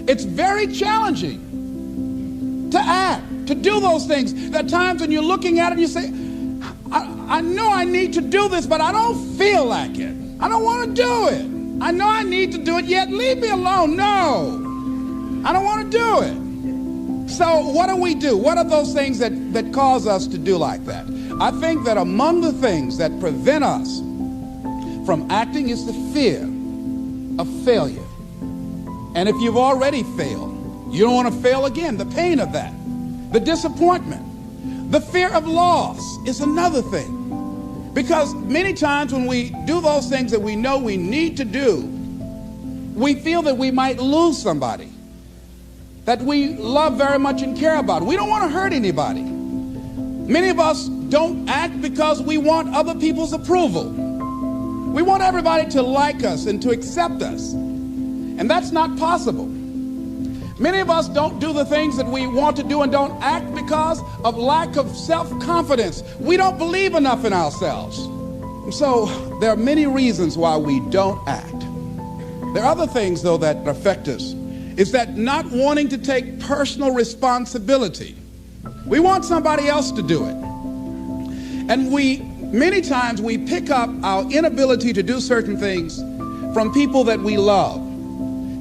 It's very challenging to act, to do those things. There are times when you're looking at it and you say, I know I need to do this, but I don't feel like it. I don't want to do it. I know I need to do it, yet leave me alone. No, I don't want to do it. So what do we do? What are those things that cause us to do like that? I think that among the things that prevent us from acting is the fear of failure. And if you've already failed, you don't want to fail again. The pain of that, the disappointment, the fear of loss is another thing. Because many times when we do those things that we know we need to do, we feel that we might lose somebody that we love very much and care about. We don't want to hurt anybody. Many of us don't act because we want other people's approval. We want everybody to like us and to accept us. And that's not possible. Many of us don't do the things that we want to do and don't act because of lack of self-confidence. We don't believe enough in ourselves. And so there are many reasons why we don't act. There are other things, though, that affect us. Is that not wanting to take personal responsibility. We want somebody else to do it. And many times we pick up our inability to do certain things from people that we love,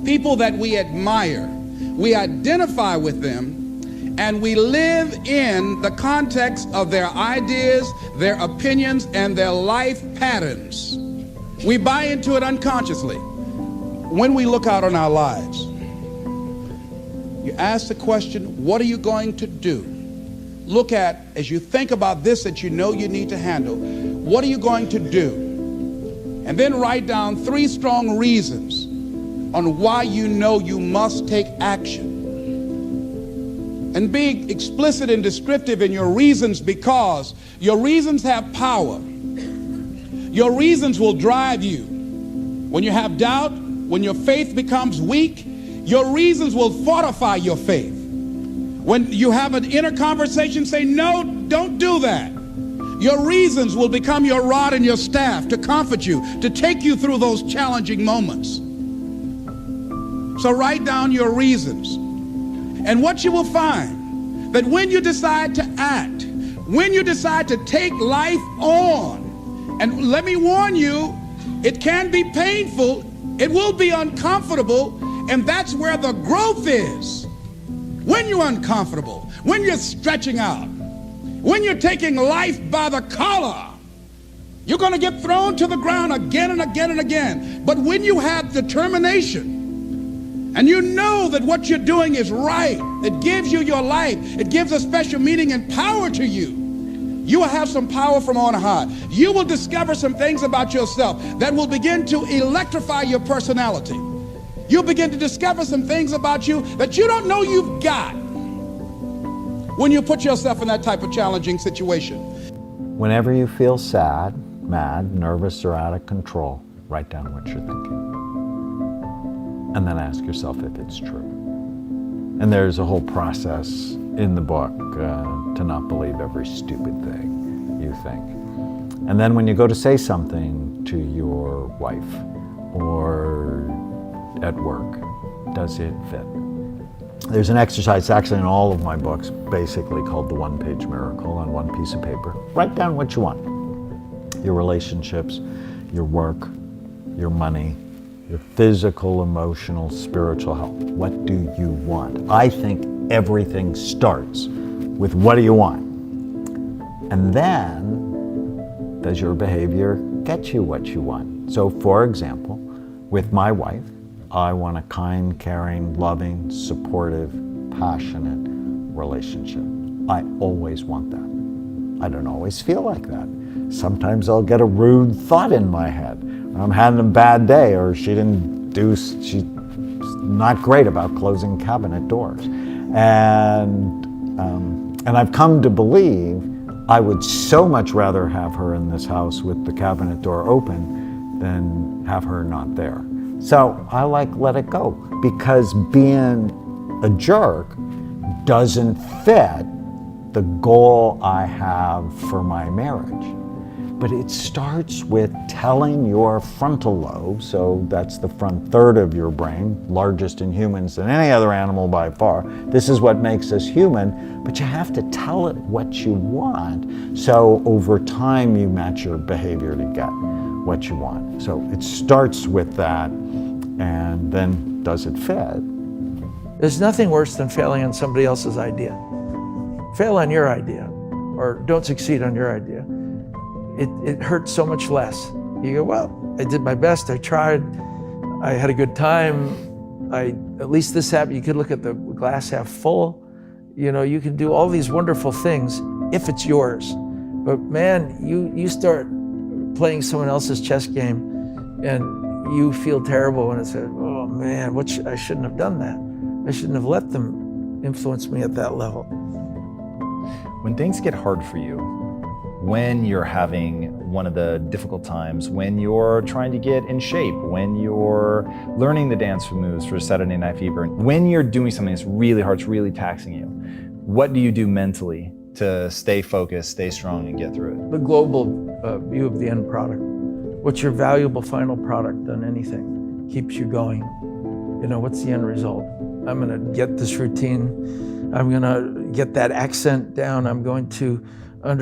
people that we admire. We identify with them, and we live in the context of their ideas, their opinions, and their life patterns. We buy into it unconsciously. When we look out on our lives, you ask the question, what are you going to do? Look at, as you think about this that you know you need to handle, what are you going to do? And then write down 3 strong reasons on why you know you must take action. And be explicit and descriptive in your reasons, because your reasons have power. Your reasons will drive you. When you have doubt, when your faith becomes weak, your reasons will fortify your faith. When you have an inner conversation, say, no, don't do that. Your reasons will become your rod and your staff to comfort you, to take you through those challenging moments. So write down your reasons. And what you will find, that when you decide to act, when you decide to take life on, and let me warn you, it can be painful, it will be uncomfortable, and that's where the growth is. When you're uncomfortable, when you're stretching out, when you're taking life by the collar, you're going to get thrown to the ground again and again and again. But when you have determination, and you know that what you're doing is right, it gives you your life, it gives a special meaning and power to you, you will have some power from on high. You will discover some things about yourself that will begin to electrify your personality. You'll begin to discover some things about you that you don't know you've got when you put yourself in that type of challenging situation. Whenever you feel sad, mad, nervous, or out of control, write down what you're thinking. And then ask yourself if it's true. And there's a whole process in the book to not believe every stupid thing you think. And then when you go to say something to your wife or at work, does it fit? There's an exercise actually in all of my books, basically called the one-page miracle on one piece of paper. Write down what you want. Your relationships, your work, your money, your physical, emotional, spiritual health. What do you want? I think everything starts with what do you want? And then, does your behavior get you what you want? So, for example, with my wife, I want a kind, caring, loving, supportive, passionate relationship. I always want that. I don't always feel like that. Sometimes I'll get a rude thought in my head. I'm having a bad day, or she's not great about closing cabinet doors. And I've come to believe I would so much rather have her in this house with the cabinet door open than have her not there. So I let it go, because being a jerk doesn't fit the goal I have for my marriage. But it starts with telling your frontal lobe, so that's the front third of your brain, largest in humans than any other animal by far. This is what makes us human, but you have to tell it what you want. So over time, you match your behavior to get what you want. So it starts with that, and then does it fit? There's nothing worse than failing on somebody else's idea. Fail on your idea, or don't succeed on your idea. It hurts so much less. You go, well, I did my best, I tried, I had a good time, at least this happened. You could look at the glass half full. You know, you can do all these wonderful things if it's yours. But man, you start playing someone else's chess game and you feel terrible when it's, oh man, I shouldn't have done that. I shouldn't have let them influence me at that level. When things get hard for you, when you're having one of the difficult times, when you're trying to get in shape, when you're learning the dance moves for Saturday Night Fever, when you're doing something that's really hard, it's really taxing you, what do you do mentally to stay focused, stay strong, and get through it? The global view of the end product. What's your valuable final product on anything? Keeps you going. You know, what's the end result? I'm gonna get this routine. I'm gonna get that accent down. I'm going to I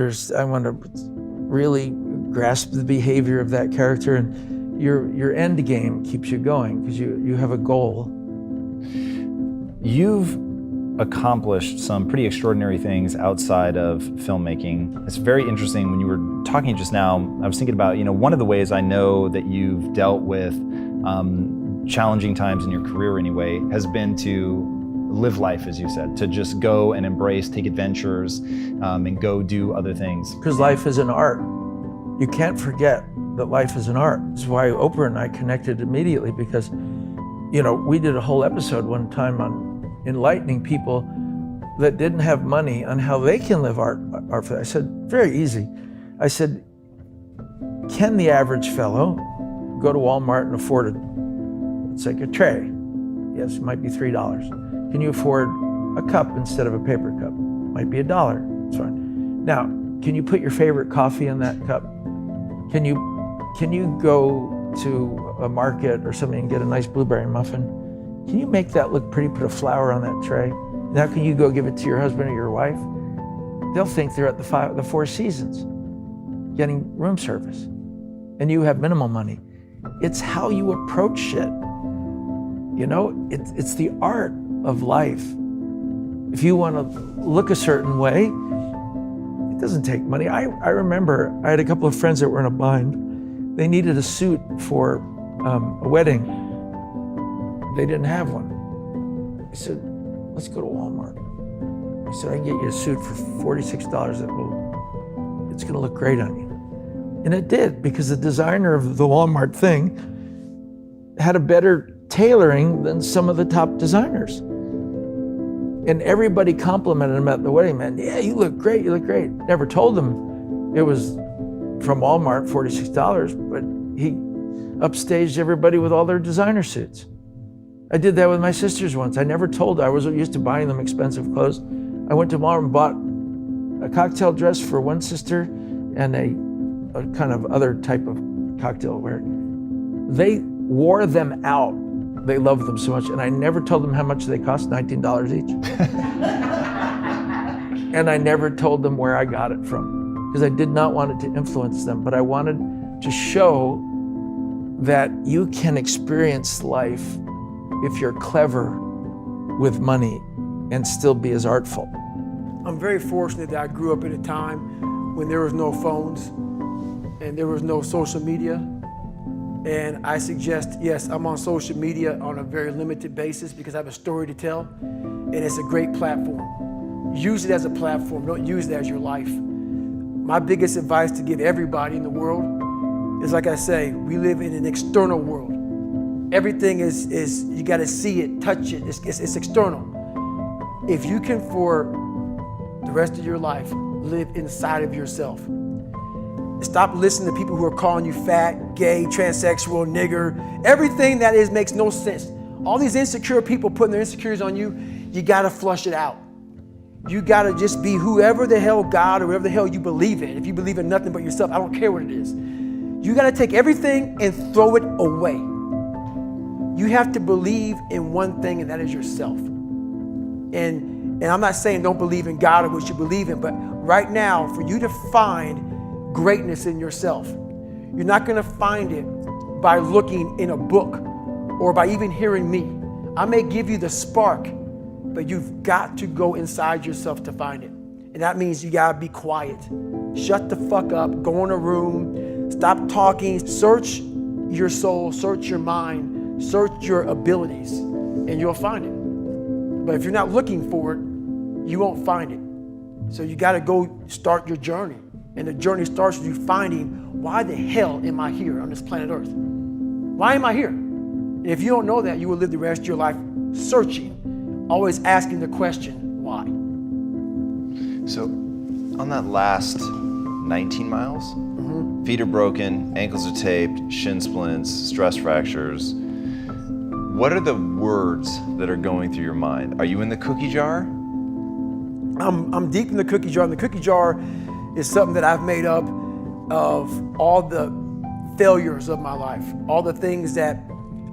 want to really grasp the behavior of that character, and your end game keeps you going because you have a goal. You've accomplished some pretty extraordinary things outside of filmmaking. It's very interesting. When you were talking just now, I was thinking about, one of the ways I know that you've dealt with challenging times in your career anyway, has been to live life, as you said, to just go and embrace, take adventures, and go do other things. Because life is an art. You can't forget that life is an art. This is why Oprah and I connected immediately, because, we did a whole episode one time on enlightening people that didn't have money on how they can live art. I said, very easy. I said, can the average fellow go to Walmart and afford it's like a tray? Yes, it might be $3. Can you afford a cup instead of a paper cup? Might be $1, it's fine. Now, can you put your favorite coffee in that cup? Can you go to a market or something and get a nice blueberry muffin? Can you make that look pretty, put a flower on that tray? Now can you go give it to your husband or your wife? They'll think they're at the Four Seasons getting room service, and you have minimal money. It's how you approach shit. It's the art of life. If you want to look a certain way, it doesn't take money. I remember I had a couple of friends that were in a bind. They needed a suit for a wedding. They didn't have one. I said, let's go to Walmart. I said, I can get you a suit for $46 it's gonna look great on you. And it did, because the designer of the Walmart thing had a better tailoring than some of the top designers. And everybody complimented him at the wedding, man. Yeah, you look great, you look great. Never told them it was from Walmart, $46, but he upstaged everybody with all their designer suits. I did that with my sisters once. I never told her. I was used to buying them expensive clothes. I went to Walmart and bought a cocktail dress for one sister and a kind of other type of cocktail wear. They wore them out. They loved them so much, and I never told them how much they cost, $19 each. And I never told them where I got it from, because I did not want it to influence them, but I wanted to show that you can experience life if you're clever with money and still be as artful. I'm very fortunate that I grew up in a time when there was no phones and there was no social media. And I suggest, yes, I'm on social media on a very limited basis because I have a story to tell, and it's a great platform. Use it as a platform, don't use it as your life. My biggest advice to give everybody in the world is, like I say, we live in an external world. Everything is you gotta see it, touch it, it's external. If you can, for the rest of your life, live inside of yourself. Stop listening to people who are calling you fat, gay, transsexual, nigger. Everything that is makes no sense. All these insecure people putting their insecurities on you, you gotta flush it out. You gotta just be whoever the hell God or whatever the hell you believe in. If you believe in nothing but yourself, I don't care what it is. You gotta take everything and throw it away. You have to believe in one thing, and that is yourself. And I'm not saying don't believe in God or what you believe in, but right now, for you to find greatness in yourself, you're not gonna find it by looking in a book or by even hearing me. I may give you the spark, but you've got to go inside yourself to find it. And that means you gotta be quiet. Shut the fuck up, go in a room, stop talking, search your soul, search your mind, search your abilities, and you'll find it. But if you're not looking for it, you won't find it. So you gotta go start your journey. And the journey starts with you finding, why the hell am I here on this planet Earth? Why am I here? And if you don't know that, you will live the rest of your life searching, always asking the question, why? So on that last 19 miles, feet are broken, ankles are taped, shin splints, stress fractures. What are the words that are going through your mind? Are you in the cookie jar? I'm deep in the cookie jar. And the cookie jar is something that I've made up of all the failures of my life, all the things that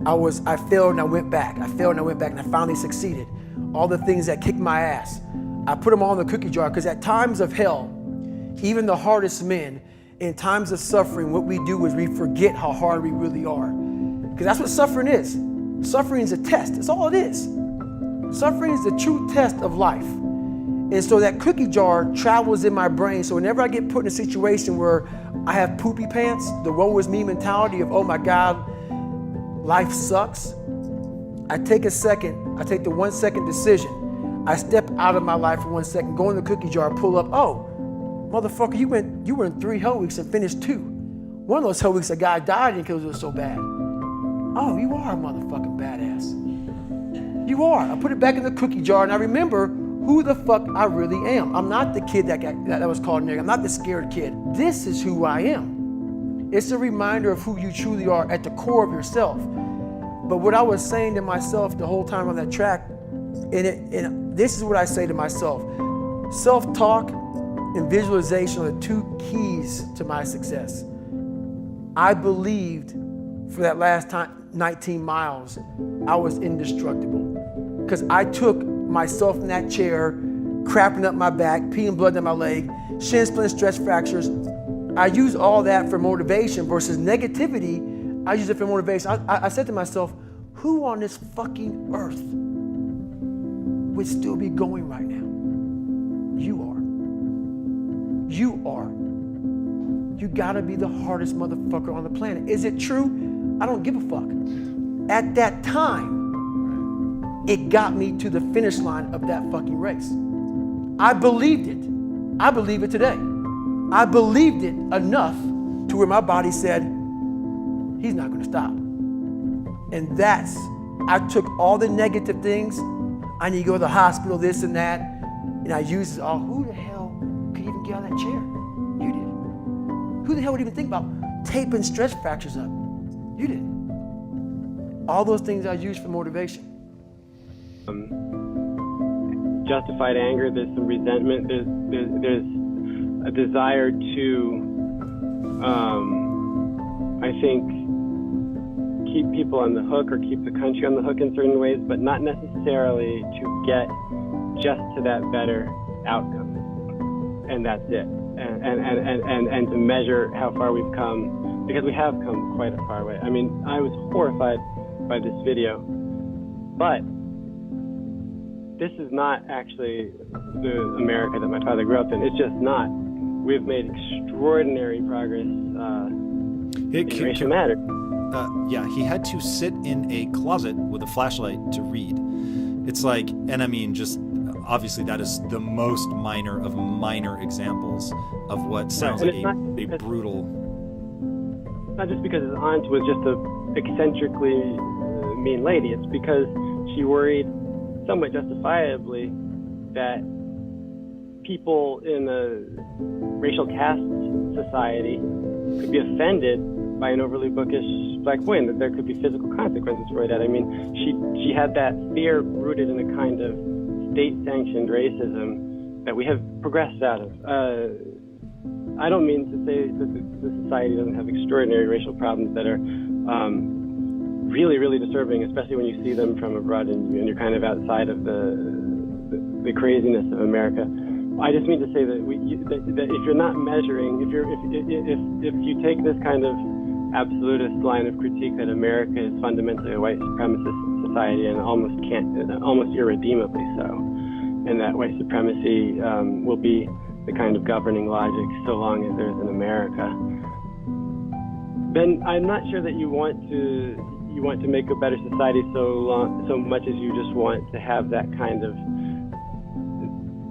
I failed and I went back. I failed and I went back and I finally succeeded. All the things that kicked my ass. I put them all in the cookie jar because at times of hell, even the hardest men, in times of suffering, what we do is we forget how hard we really are. Because that's what suffering is. Suffering is a test. That's all it is. Suffering is the true test of life. And so that cookie jar travels in my brain. So whenever I get put in a situation where I have poopy pants, the woe is me mentality of, oh my God, life sucks, I take a second, I take the 1 second decision. I step out of my life for 1 second, go in the cookie jar, pull up, oh, motherfucker, you were in 3 hell weeks and finished 2. One of those hell weeks, a guy died because it was so bad. Oh, you are a motherfucking badass. You are. I put it back in the cookie jar and I remember who the fuck I really am. I'm not the kid that was called nigga. I'm not the scared kid. This is who I am. It's a reminder of who you truly are at the core of yourself. But what I was saying to myself the whole time on that track, and this is what I say to myself, self-talk and visualization are the 2 keys to my success. I believed for that last 19 miles, I was indestructible. Because I took myself in that chair, crapping up my back, peeing blood down my leg, shin splints, stress fractures. I use all that for motivation versus negativity. I use it for motivation. I said to myself, who on this fucking earth would still be going right now? You are. You are. You gotta be the hardest motherfucker on the planet. Is it true? I don't give a fuck. At that time, it got me to the finish line of that fucking race. I believed it. I believe it today. I believed it enough to where my body said, he's not gonna stop. And I took all the negative things. I need to go to the hospital, this and that. And I used it all. Who the hell could even get out of that chair? You did. Who the hell would even think about taping stress fractures up? You did. All those things I used for motivation. Justified anger, there's some resentment, there's a desire to, I think, keep people on the hook or keep the country on the hook in certain ways, but not necessarily to get just to that better outcome. And that's it. And to measure how far we've come, because we have come quite a far way. I mean, I was horrified by this video, but this is not actually the America that my father grew up in. It's just not. We've made extraordinary progress in racial matters. Yeah, he had to sit in a closet with a flashlight to read. It's like, and I mean, just obviously that is the most minor of minor examples of what sounds like a brutal. Not just because his aunt was just a eccentrically mean lady. It's because she worried, somewhat justifiably, that people in a racial caste society could be offended by an overly bookish black boy, and that there could be physical consequences for that. I mean, she had that fear rooted in a kind of state-sanctioned racism that we have progressed out of. I don't mean to say that the society doesn't have extraordinary racial problems that are really, really disturbing, especially when you see them from abroad and you're kind of outside of the craziness of America. I just mean to say that that if you're not measuring, if you take this kind of absolutist line of critique that America is fundamentally a white supremacist society and almost irredeemably so, and that white supremacy will be the kind of governing logic so long as there's an America, then I'm not sure that you want to make a better society so much as you just want to have that kind of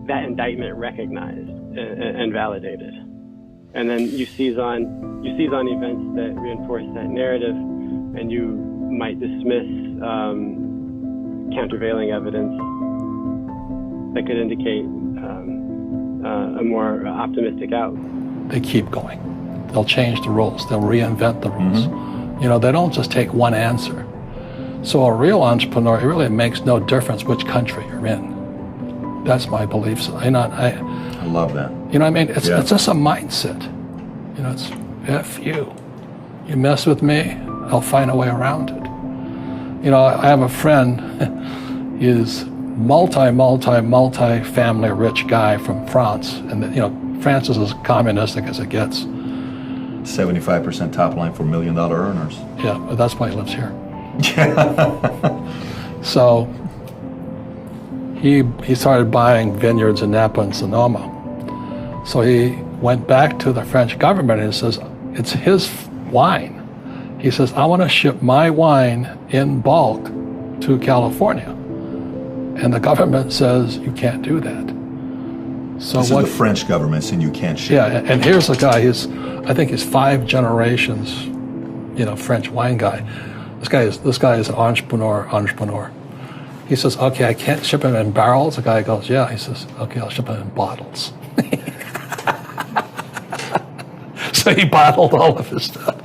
that indictment recognized and validated, and then you seize on events that reinforce that narrative, and you might dismiss countervailing evidence that could indicate a more optimistic outlook. They keep going. They'll change the rules. They'll reinvent the rules. You know, they don't just take one answer. So a real entrepreneur, it really makes no difference which country you're in. That's my belief. I love that. You know what I mean? It's just a mindset. You know, it's F you. You mess with me, I'll find a way around it. You know, I have a friend, he's multi-family rich guy from France. And, you know, France is as communistic as it gets. 75% top line for $1 million earners. Yeah, but that's why he lives here. So he started buying vineyards in Napa and Sonoma. So he went back to the French government and he says, it's his wine. He says, I want to ship my wine in bulk to California. And the government says, you can't do that. So this is the French government saying you can't ship. Yeah, and here's a guy, I think he's 5 generations, you know, French wine guy. This guy is an entrepreneur. He says, okay, I can't ship him in barrels. The guy goes, yeah. He says, okay, I'll ship him in bottles. So he bottled all of his stuff.